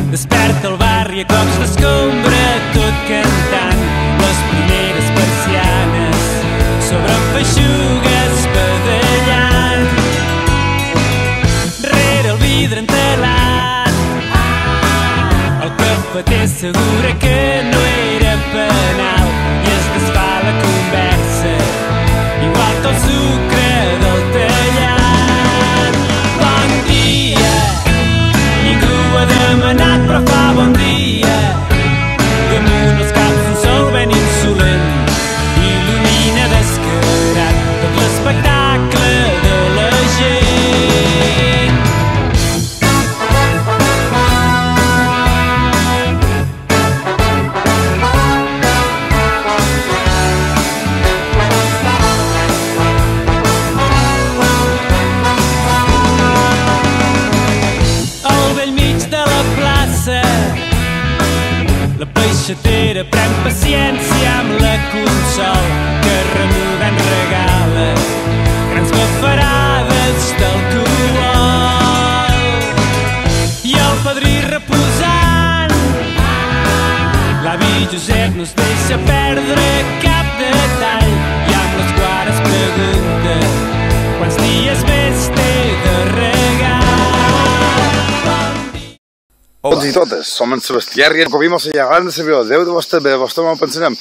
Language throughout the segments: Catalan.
Desperta el barri a cops d'escombra, tot cantant les primeres persianes sobre feixugues badallant. Rere el vidre entelat el cafeter assegura que no era penal i es desfà la conversa igual que el sucre del tallat. Bon dia, ningú ha demanat però fa bon dia. Damunt els caps un sol ben insolent il·lumina descarat tot l'espectacle de la gent. Al bell mig de la plaça la peixatera pren paciència amb la Consol que remugant regala grans bafarades d'alcohol. I el padrí reposant, l'avi Josep no es deixa perdre cap detall i amb les quares pregunta quants dies més té de regal. Tots i totes, som en Sebastià Riera, com vimos allà abans de saber el Déu de vostè molt pensarem.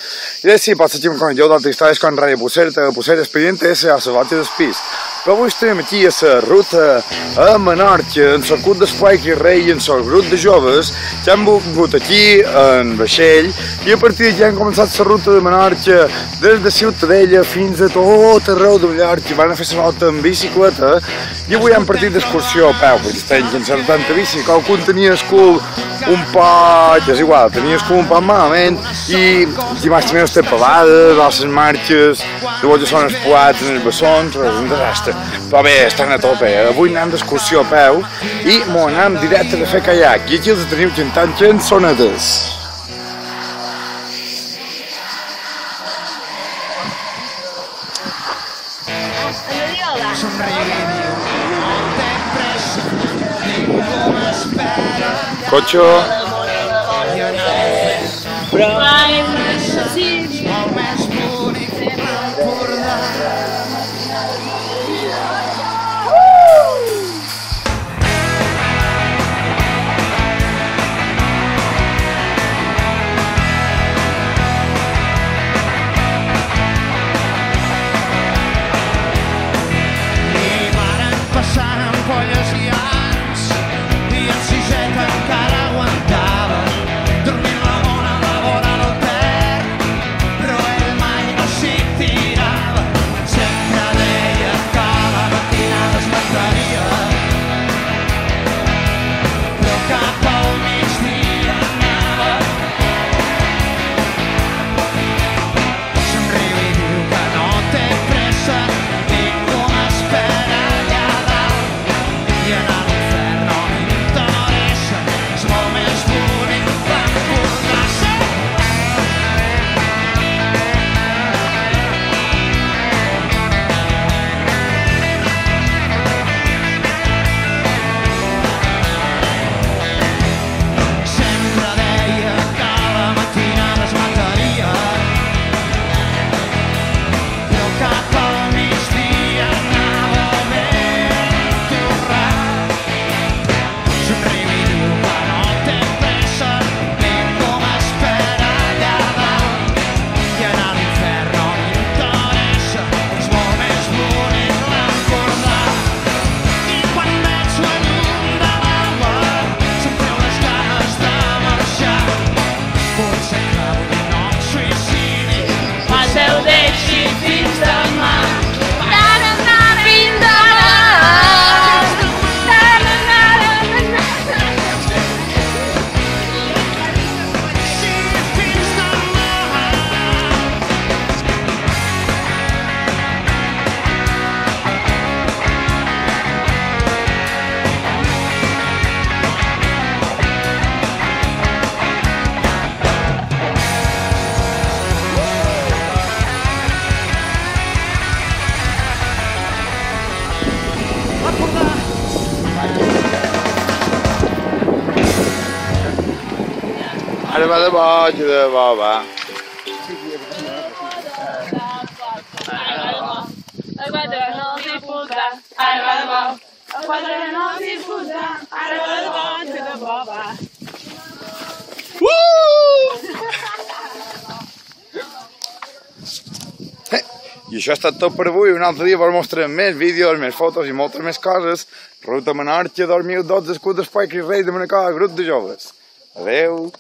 I sí, potser que com jo d'altres històries com Ràdio Pucera Expediente S a la Bòtia del Pis. Però avui estem aquí a la ruta a Menorca, en el CUT d'Esplai que rei i en el grup de joves que han vingut aquí en vaixell i a partir d'aquí han començat la ruta de Menorca des de Ciutadella fins a tot arreu de Mallorca i van a fer la volta en bicicleta i avui han partit d'excursió a peu, perquè estem llançant tanta bici que algun tenia el cul un poc, és igual, tenia el cul un poc malament i dimarts també estem pelades, a les marxes, llavors ja són els plats en els bessons, és un desastre. Però bé, estan a tope, avui anem d'excursió a peu i m'ho anem directe a fer caiac i aquí els teniu cantant cançonetes. Cocho. Encara aguantava dormint la bona labor a l'hotel. Ara va de boig, de bo, va. El quatre no s'hi puta, ara va de bo. El quatre no s'hi puta, ara va de boig, de bo, va. I això ha estat tot per avui. Un altre dia vos mostrarem més vídeos, més fotos i moltes més coses. Ruta Menorca 2012, escut d'Espai Cris Rei de Manacor, grup de joves. Adeu.